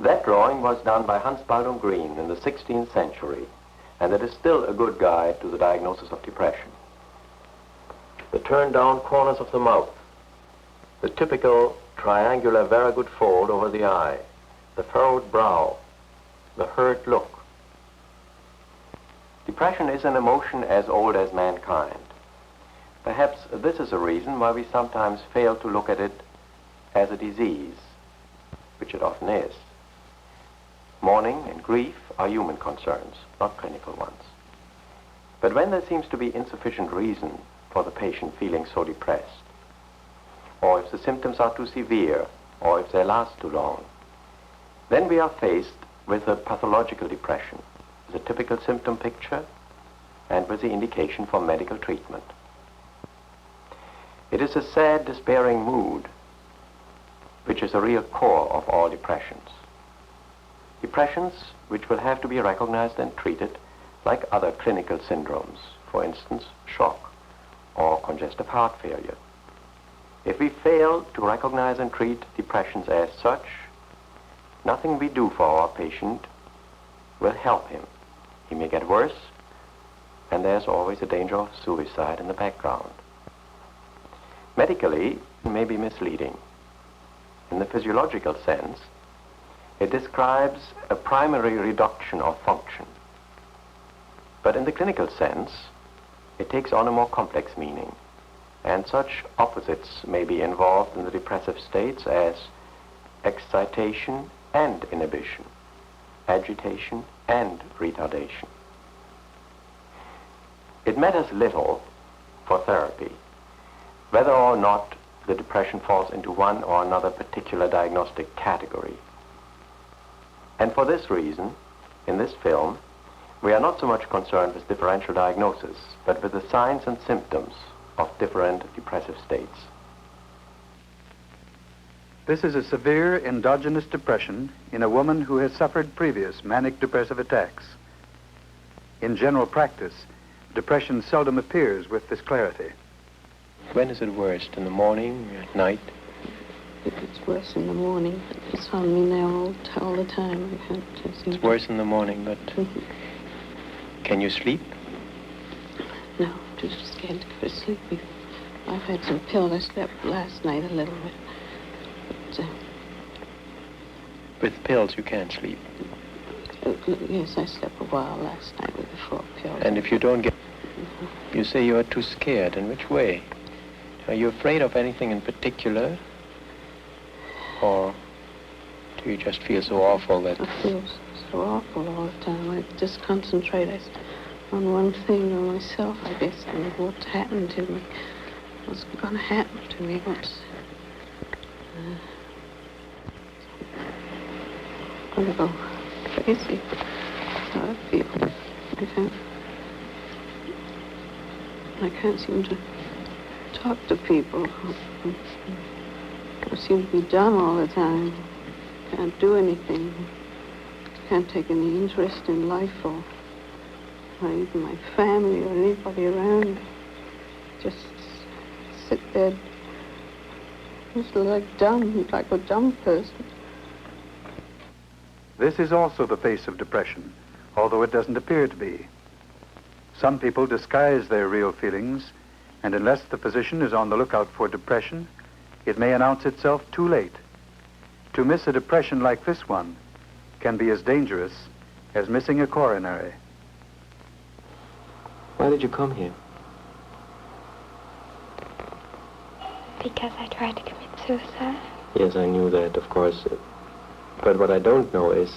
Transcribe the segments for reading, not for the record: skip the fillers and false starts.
That drawing was done by Hans Baldung Green in the 16th century, and it is still a good guide to the diagnosis of depression. The turned down corners of the mouth, the typical triangular very good fold over the eye, the furrowed brow, the hurt look. Depression is an emotion as old as mankind. Perhaps this is a reason why we sometimes fail to look at it as a disease, which it often is. Mourning and grief are human concerns, not clinical ones. But when there seems to be insufficient reason for the patient feeling so depressed, or if the symptoms are too severe, or if they last too long, then we are faced with a pathological depression, with a typical symptom picture, and with the indication for medical treatment. It is a sad, despairing mood, which is a real core of all depressions. Depressions which will have to be recognized and treated like other clinical syndromes, for instance, shock or congestive heart failure. If we fail to recognize and treat depressions as such, nothing we do for our patient will help him. He may get worse, and there's always a danger of suicide in the background. Medically, it may be misleading. In the physiological sense, it describes a primary reduction of function. But in the clinical sense, it takes on a more complex meaning, and such opposites may be involved in the depressive states as excitation and inhibition, agitation and retardation. It matters little for therapy whether or not the depression falls into one or another particular diagnostic category. And for this reason, in this film, we are not so much concerned with differential diagnosis, but with the signs and symptoms of different depressive states. This is a severe endogenous depression in a woman who has suffered previous manic depressive attacks. In general practice, depression seldom appears with this clarity. When is it worst? In the morning, at night? It's worse in the morning. It's on me now all the time. It's worse in the morning, but can you sleep? No, I'm too scared to go to sleep. I've had some pills. I slept last night a little bit. But, with pills you can't sleep? Yes, I slept a while last night with the 4 pills. And if you don't get... You say you are too scared. In which way? Are you afraid of anything in particular? Or do you just feel so awful that... I feel so awful all the time. I just concentrate on one thing, on myself, I guess, and what's happened to me. What's going to happen to me? What's... I'm going to go crazy. That's how I feel. I can't seem to talk to people. I seem to be dumb all the time. Can't do anything. Can't take any interest in life or even my family or anybody around. Just sit there, just like dumb, like a dumb person. This is also the face of depression, although it doesn't appear to be. Some people disguise their real feelings, and unless the physician is on the lookout for depression, it may announce itself too late. To miss a depression like this one can be as dangerous as missing a coronary. Why did you come here? Because I tried to commit suicide. Yes, I knew that, of course. But what I don't know is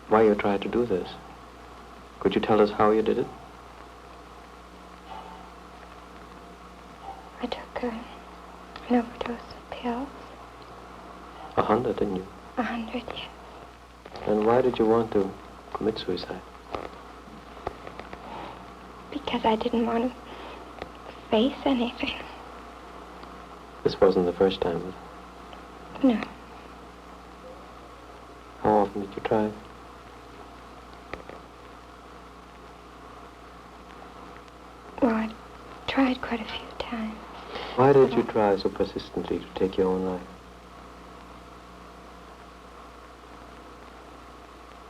why you tried to do this. Could you tell us how you did it? I took an overdose of pills. 100, didn't you? 100, yes. And why did you want to commit suicide? Because I didn't want to face anything. This wasn't the first time, was it? No. How often did you try? Well, I tried quite a few times. Why did you try so persistently to take your own life?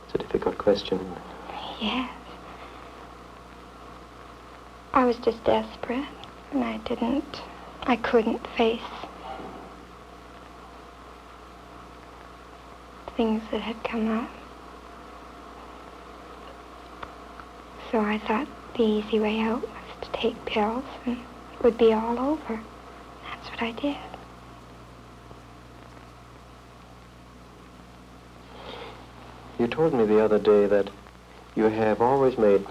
It's a difficult question. Yes. I was just desperate, and I couldn't face things that had come up. So I thought the easy way out was to take pills and it would be all over. That's what I did. You told me the other day that you have always made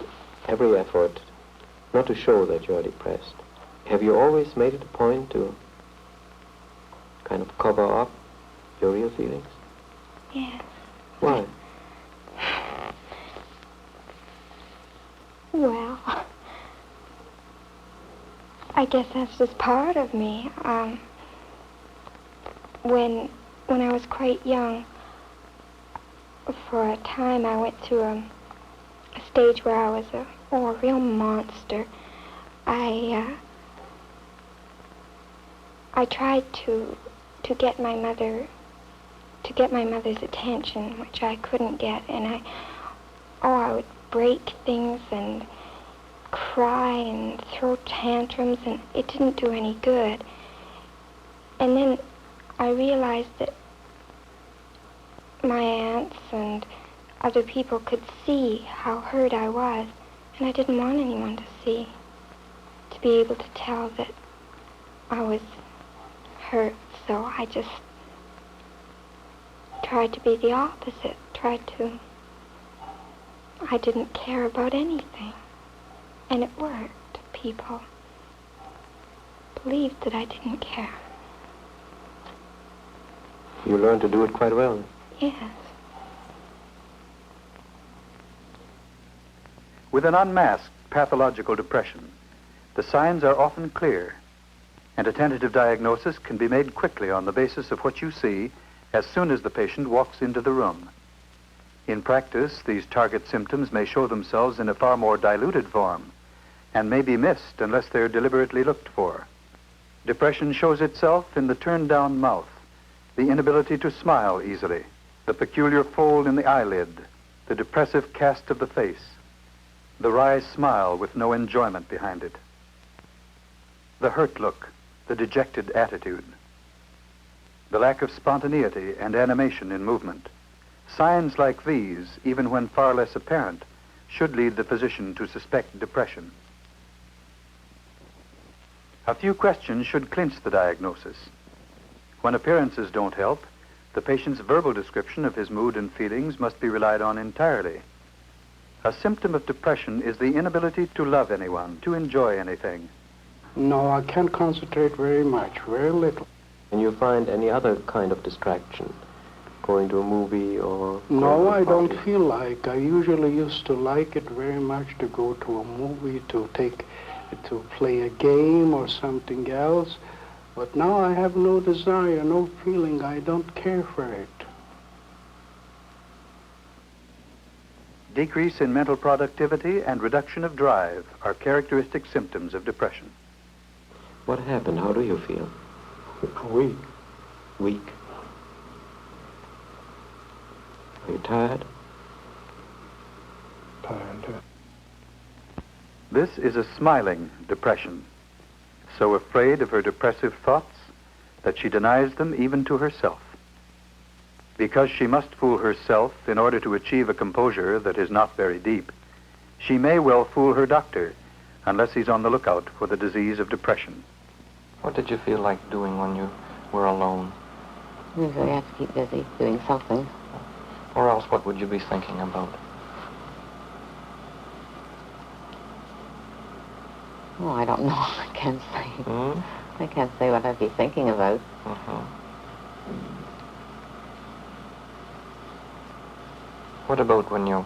every effort not to show that you are depressed. Have you always made it a point to kind of cover up your real feelings? Yes. Why? Well, I guess that's just part of me. When I was quite young, for a time I went through a stage where I was a real monster. I tried to get my mother's attention, which I couldn't get, and I would break things and cry and throw tantrums, and it didn't do any good. And then I realized that my aunts and other people could see how hurt I was, and I didn't want anyone to see, to be able to tell that I was hurt. So I just tried to be the opposite, I didn't care about anything. And it worked. People believed that I didn't care. You learned to do it quite well. Yes. With an unmasked pathological depression, the signs are often clear, and a tentative diagnosis can be made quickly on the basis of what you see as soon as the patient walks into the room. In practice, these target symptoms may show themselves in a far more diluted form and may be missed unless they're deliberately looked for. Depression shows itself in the turned-down mouth, the inability to smile easily, the peculiar fold in the eyelid, the depressive cast of the face, the wry smile with no enjoyment behind it, the hurt look, the dejected attitude, the lack of spontaneity and animation in movement. Signs like these, even when far less apparent, should lead the physician to suspect depression. A few questions should clinch the diagnosis. When appearances don't help, the patient's verbal description of his mood and feelings must be relied on entirely. A symptom of depression is the inability to love anyone, to enjoy anything. No, I can't concentrate very much, very little. And you find any other kind of distraction? Going to a movie or... No, I don't feel like. I usually used to like it very much to go to a movie, to play a game or something else. But now I have no desire, no feeling. I don't care for it. Decrease in mental productivity and reduction of drive are characteristic symptoms of depression. What happened? How do you feel? Weak. Weak? Are you tired? Tired. This is a smiling depression, so afraid of her depressive thoughts that she denies them even to herself. Because she must fool herself in order to achieve a composure that is not very deep, she may well fool her doctor unless he's on the lookout for the disease of depression. What did you feel like doing when you were alone? Usually I have to keep busy doing something. Or else what would you be thinking about? Oh, I don't know. I can't say. Hmm? I can't say what I'd be thinking about. Uh-huh. What about when you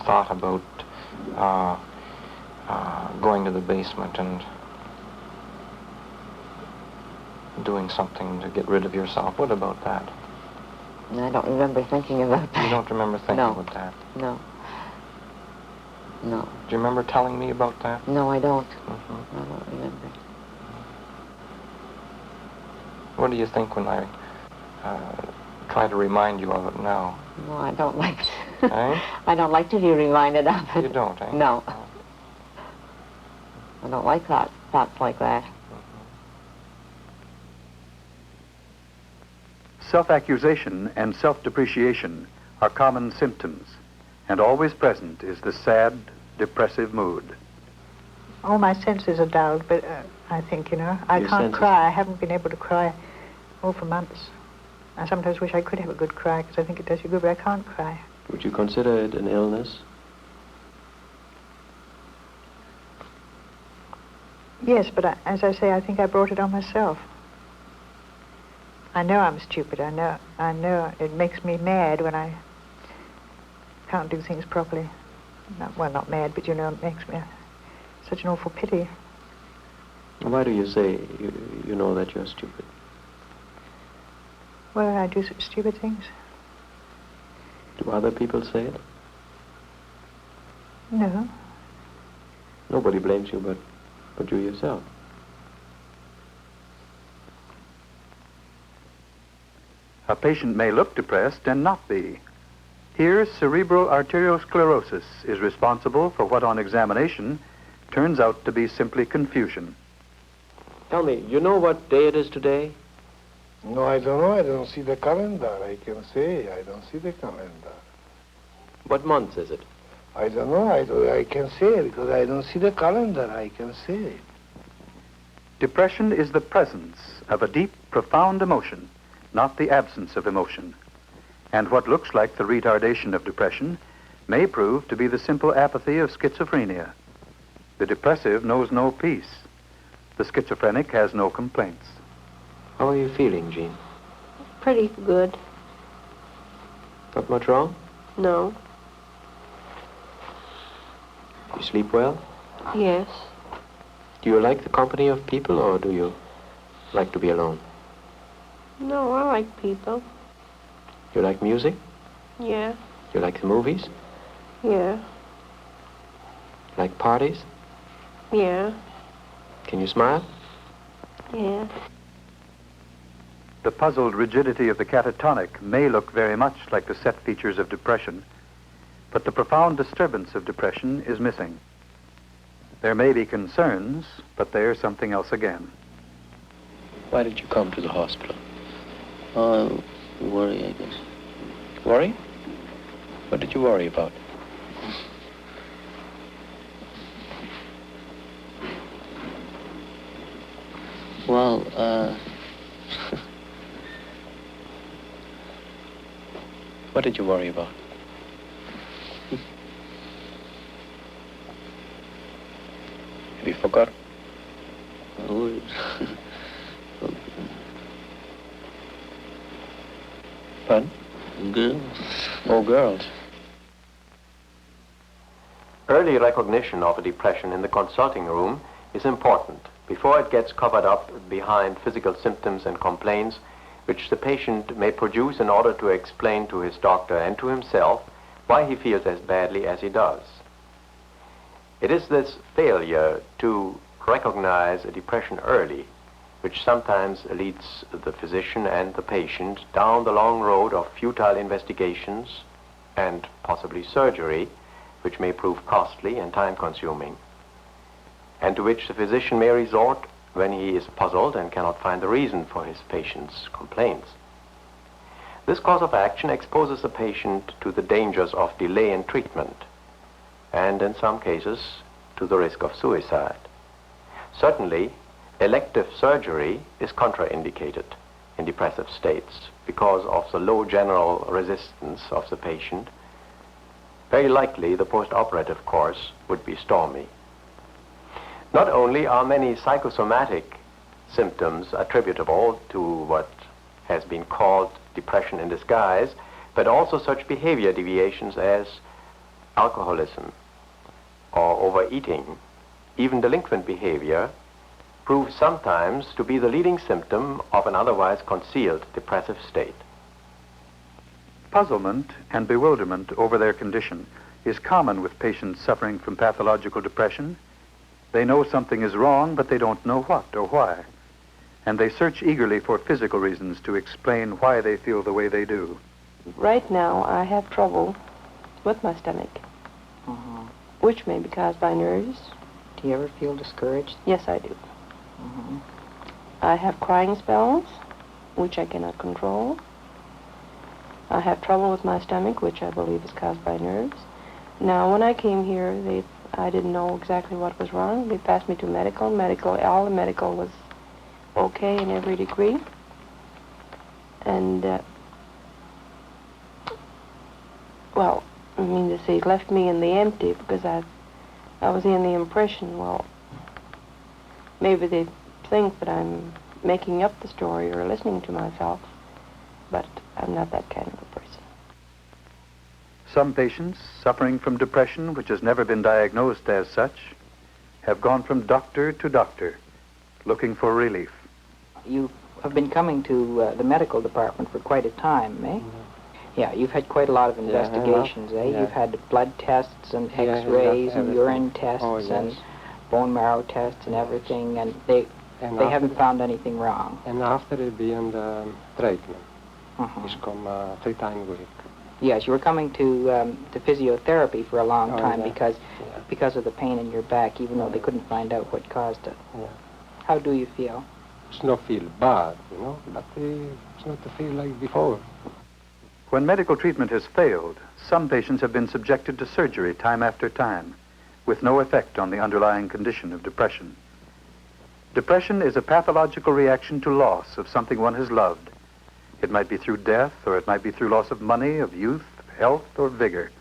thought about going to the basement and doing something to get rid of yourself? What about that? I don't remember thinking about that. You don't remember thinking No. about that? No. No. Do you remember telling me about that? No, I don't. Mm-hmm. I don't remember. What do you think when I try to remind you of it now. No, I don't like Eh? I don't like to be reminded of it. You don't, eh? No. I don't like thoughts like that. Self-accusation and self-depreciation are common symptoms, and always present is the sad, depressive mood. All my senses are dulled, but I think, I Your can't senses? cry. I haven't been able to cry for months. I sometimes wish I could have a good cry, because I think it does you good, but I can't cry. Would you consider it an illness? Yes, but as I say, I think I brought it on myself. I know I'm stupid. I know it makes me mad when I can't do things properly. Not mad, but it makes me such an awful pity. Why do you say you know that you're stupid? Well, I do such stupid things. Do other people say it? No. Nobody blames you but you yourself. A patient may look depressed and not be. Here, cerebral arteriosclerosis is responsible for what on examination turns out to be simply confusion. Tell me, you know what day it is today? No, I don't know. I don't see the calendar. I can say I don't see the calendar. What month is it? I don't know. I can say because I don't see the calendar. I can say. Depression is the presence of a deep, profound emotion, not the absence of emotion. And what looks like the retardation of depression may prove to be the simple apathy of schizophrenia. The depressive knows no peace. The schizophrenic has no complaints. How are you feeling, Jean? Pretty good. Not much wrong? No. You sleep well? Yes. Do you like the company of people, or do you like to be alone? No, I like people. You like music? Yeah. You like the movies? Yeah. Like parties? Yeah. Can you smile? Yeah. The puzzled rigidity of the catatonic may look very much like the set features of depression, but the profound disturbance of depression is missing. There may be concerns, but there's something else again. Why did you come to the hospital? Worry, I guess. Worry? What did you worry about? Well, What did you worry about? Have you forgotten? oh, Pardon? girls. Oh, girls. Early recognition of a depression in the consulting room is important before it gets covered up behind physical symptoms and complaints which the patient may produce in order to explain to his doctor and to himself why he feels as badly as he does. It is this failure to recognize a depression early which sometimes leads the physician and the patient down the long road of futile investigations and possibly surgery, which may prove costly and time-consuming, and to which the physician may resort when he is puzzled and cannot find the reason for his patient's complaints. This course of action exposes the patient to the dangers of delay in treatment, and in some cases to the risk of suicide. Certainly, elective surgery is contraindicated in depressive states because of the low general resistance of the patient. Very likely, the post-operative course would be stormy. Not only are many psychosomatic symptoms attributable to what has been called depression in disguise, but also such behavior deviations as alcoholism or overeating, even delinquent behavior, prove sometimes to be the leading symptom of an otherwise concealed depressive state. Puzzlement and bewilderment over their condition is common with patients suffering from pathological depression. They know something is wrong, but they don't know what or why. and they search eagerly for physical reasons to explain why they feel the way they do. Right now, I have trouble with my stomach, which may be caused by nerves. Do you ever feel discouraged? Yes, I do. I have crying spells, which I cannot control. I have trouble with my stomach, which I believe is caused by nerves. Now, when I came here, I didn't know exactly what was wrong. They passed me to medical. All the medical was okay in every degree. And, well, I mean to say, left me in the empty because I was in the impression, well, maybe they think that I'm making up the story or listening to myself, but I'm not that kind of a person. Some patients suffering from depression, which has never been diagnosed as such, have gone from doctor to doctor looking for relief. You have been coming to the medical department for quite a time, eh? Yeah, you've had quite a lot of investigations, eh? Yeah. You've had blood tests and Yeah, x-rays and everything. urine tests Oh, yes. and bone marrow tests and everything, and they haven't found anything wrong. And after it being the treatment, Uh-huh. it's come 3 times a week. Yes, you were coming to physiotherapy for a long Oh, time yeah. because of the pain in your back, even though they couldn't find out what caused it. Yeah. How do you feel? It's not feel bad, you know, but it's not to feel like before. When medical treatment has failed, some patients have been subjected to surgery time after time, with no effect on the underlying condition of depression. Depression is a pathological reaction to loss of something one has loved. It might be through death, or it might be through loss of money, of youth, health, or vigor.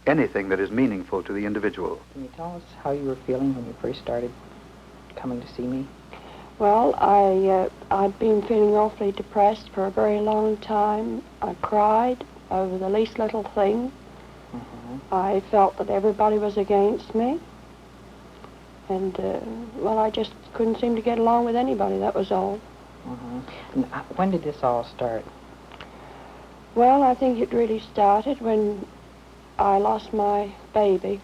Anything that is meaningful to the individual. Can you tell us how you were feeling when you first started coming to see me? Well, I'd been feeling awfully depressed for a very long time. I cried over the least little thing. I felt that everybody was against me. And, well, I just couldn't seem to get along with anybody, that was all. And when did this all start? Well, I think it really started when I lost my baby.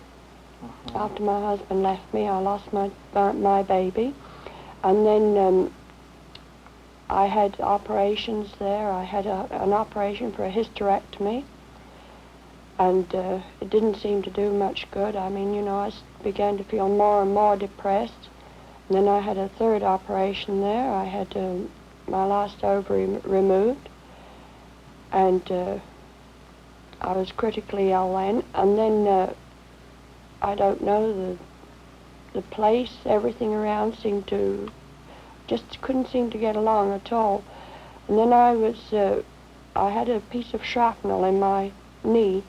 After my husband left me, I lost my baby. And then I had operations there. I had an operation for a hysterectomy. And it didn't seem to do much good. I mean, you know, I began to feel more and more depressed. And then I had a third operation there. I had my last ovary removed. And I was critically ill then. And then, I don't know, the place, everything around seemed to, just couldn't seem to get along at all. And then I had a piece of shrapnel in my knee,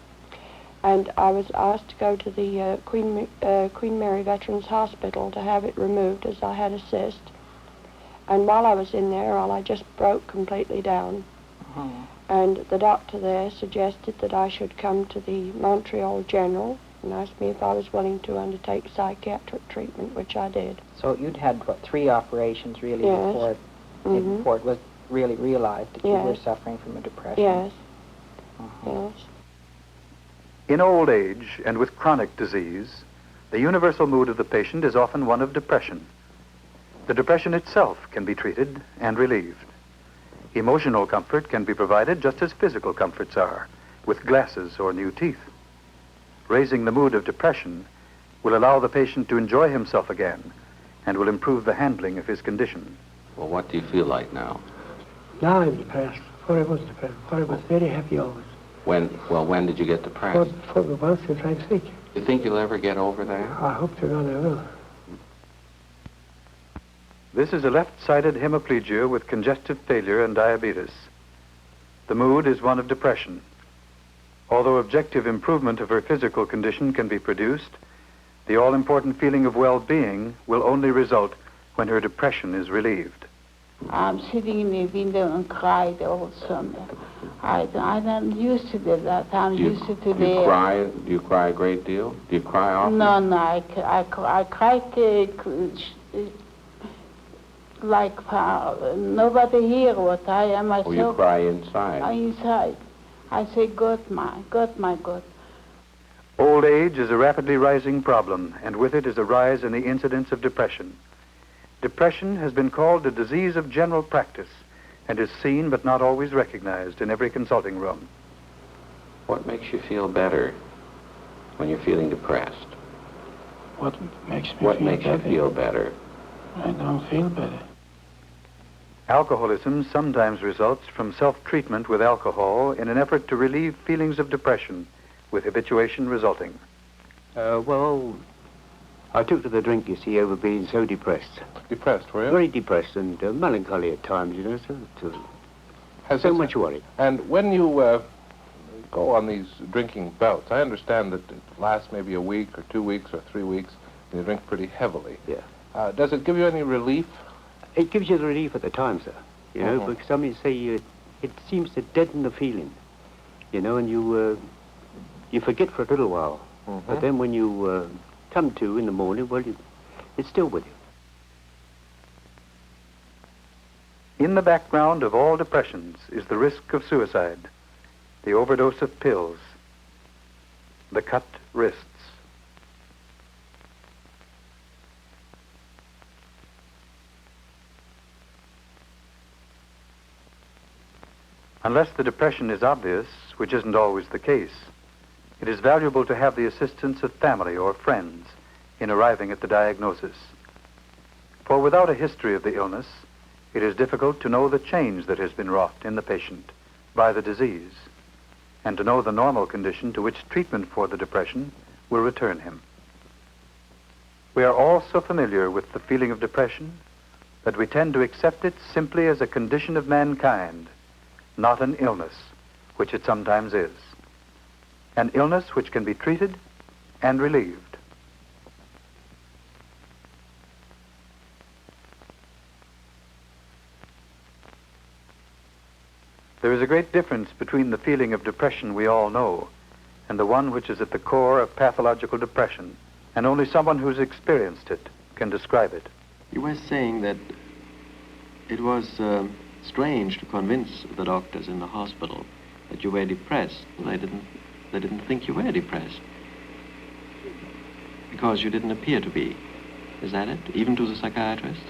and I was asked to go to the Queen Mary Veterans Hospital to have it removed as I had a cyst. And while I was in there, I just broke completely down. And the doctor there suggested that I should come to the Montreal General and asked me if I was willing to undertake psychiatric treatment, which I did. So you'd had, what, 3 operations really Yes. before it was really realized that you were Yes. suffering from a depression? Yes. Yes. In old age and with chronic disease, the universal mood of the patient is often one of depression. The depression itself can be treated and relieved. Emotional comfort can be provided just as physical comforts are, with glasses or new teeth. Raising the mood of depression will allow the patient to enjoy himself again and will improve the handling of his condition. Well, what do you feel like now? Now I'm depressed. Before I was depressed. Before I was very happy always. When did you get depressed? Before the once I tried sick. You think you'll ever get over that? I hope to God I will. This is a left-sided hemiplegia with congestive failure and diabetes. The mood is one of depression. Although objective improvement of her physical condition can be produced, the all-important feeling of well-being will only result when her depression is relieved. I'm sitting in the window and cried all summer. I'm not used to that. I'm used to the... Do you cry a great deal? Do you cry often? No, I cry like nobody hear what I am myself. Oh, you cry inside? Inside. I say, God, my God. Old age is a rapidly rising problem, and with it is a rise in the incidence of depression. Depression has been called a disease of general practice and is seen but not always recognized in every consulting room. What makes you feel better when you're feeling depressed? What makes me What feel makes better? you feel better? I don't feel better. Alcoholism sometimes results from self-treatment with alcohol in an effort to relieve feelings of depression, with habituation resulting. Well, I took to the drink, you see, over being so depressed. Depressed, were you? Very depressed and melancholy at times, you know, Has so this- much worry. And when you go on these drinking bouts, I understand that it lasts maybe a week or 2 weeks or 3 weeks, and you drink pretty heavily. Yeah. Does it give you any relief? It gives you the relief at the time, sir. You know, because some you say it seems to deaden the feeling, you know, and you forget for a little while. But then when you come to in the morning, well, it's still with you. In the background of all depressions is the risk of suicide, the overdose of pills, the cut wrists. Unless the depression is obvious, which isn't always the case, it is valuable to have the assistance of family or friends in arriving at the diagnosis. For without a history of the illness, it is difficult to know the change that has been wrought in the patient by the disease, and to know the normal condition to which treatment for the depression will return him. We are all so familiar with the feeling of depression that we tend to accept it simply as a condition of mankind, not an illness, which it sometimes is. An illness which can be treated and relieved. There is a great difference between the feeling of depression we all know and the one which is at the core of pathological depression, and only someone who's experienced it can describe it. You were saying that it was strange to convince the doctors in the hospital that you were depressed. They didn't think you were depressed because you didn't appear to be. Is that it? Even to the psychiatrist?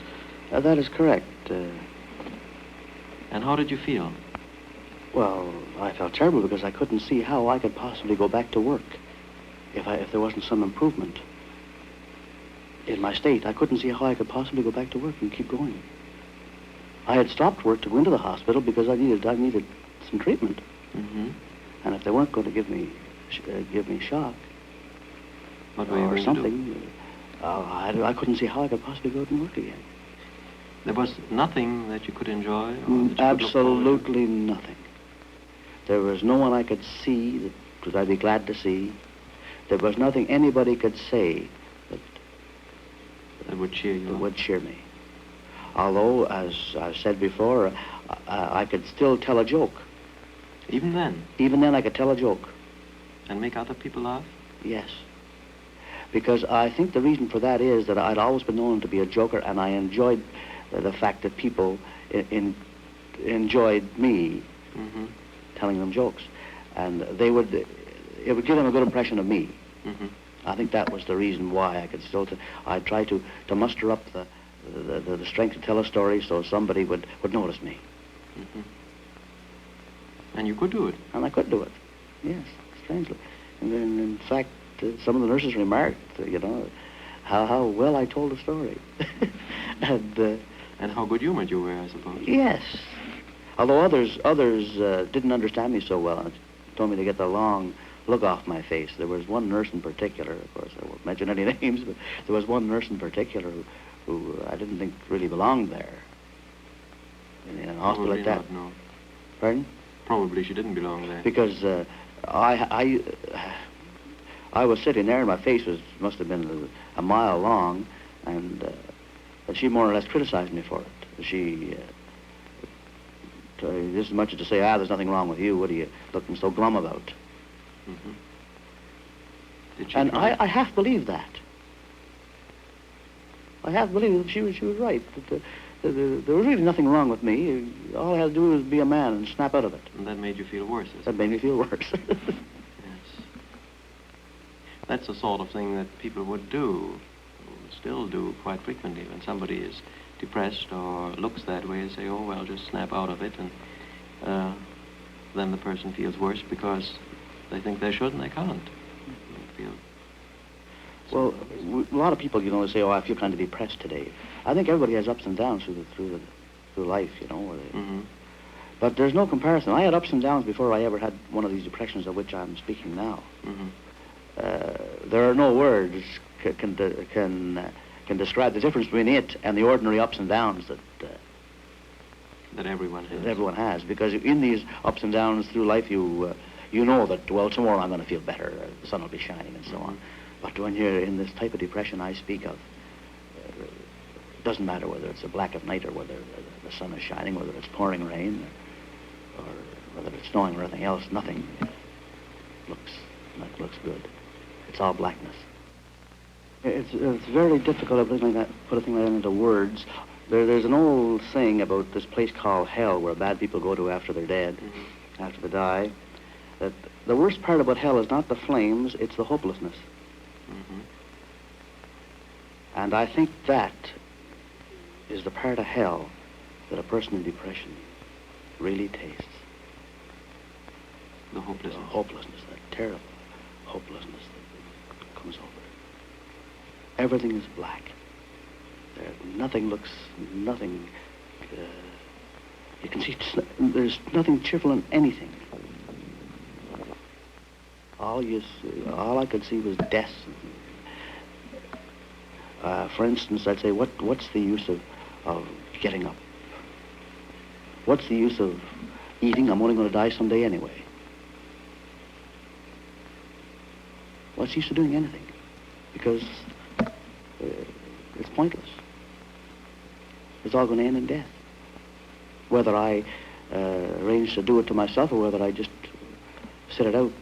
That is correct. And how did you feel? Well, I felt terrible because I couldn't see how I could possibly go back to work if there wasn't some improvement in my state. I couldn't see how I could possibly go back to work and keep going. I had stopped work to go into the hospital because I needed some treatment. And if they weren't going to give me shock or something, I couldn't see how I could possibly go out and work again. There was nothing that you could enjoy? Or that you could Absolutely nothing. There was no one I could see that I'd be glad to see. There was nothing anybody could say that would cheer you that would cheer me. Although, as I said before, I could still tell a joke. Even then? Even then I could tell a joke. And make other people laugh? Yes. Because I think the reason for that is that I'd always been known to be a joker, and I enjoyed the fact that people enjoyed me telling them jokes. And it would give them a good impression of me. I think that was the reason why I could still, I tried to muster up the strength to tell a story so somebody would notice me. And you could do it? And I could do it, yes, strangely. And then, in fact, some of the nurses remarked, you know, how well I told the story. And how good-humored you were, I suppose. Yes. Although others didn't understand me so well and told me to get the long look off my face. There was one nurse in particular, of course, I won't mention any names, but there was one nurse in particular who I didn't think really belonged there. In a hospital like that. Not, no. Pardon? Probably she didn't belong there. Because I was sitting there and my face must have been a mile long, and she more or less criticized me for it. She, just as much as to say, there's nothing wrong with you, what are you looking so glum about? Did she and try? I half believe that. I half believe that she was right. That there was really nothing wrong with me. All I had to do was be a man and snap out of it. And that made you feel worse? That made me feel worse. Yes. That's the sort of thing that people would do, still do quite frequently, when somebody is depressed or looks that way and say, oh, well, just snap out of it, and then the person feels worse because they think they should and they can't. Feel well, a lot of people, you know, say, oh, I feel kind of depressed today. I think everybody has ups and downs through life, you know. Where they, but there's no comparison. I had ups and downs before I ever had one of these depressions of which I'm speaking now. There are no words can describe the difference between it and the ordinary ups and downs that everyone has. Because in these ups and downs through life, you know that, well, tomorrow I'm going to feel better, the sun will be shining, and so on. But when you're in this type of depression I speak of, it doesn't matter whether it's a black of night or whether the sun is shining, whether it's pouring rain, or whether it's snowing or anything else, nothing looks good. It's all blackness. It's very difficult to put a thing like that into words. There's an old saying about this place called hell where bad people go to after they're dead, after they die, that the worst part about hell is not the flames, it's the hopelessness. And I think that is the part of hell that a person in depression really tastes. The hopelessness. The hopelessness, that terrible hopelessness that comes over. Everything is black. Nothing looks, you can see, there's nothing cheerful in anything. All I could see was death. For instance, I'd say, what's the use of getting up? What's the use of eating? I'm only going to die someday anyway. What's the use of doing anything? Because it's pointless. It's all going to end in death. Whether I arrange to do it to myself or whether I just sit it out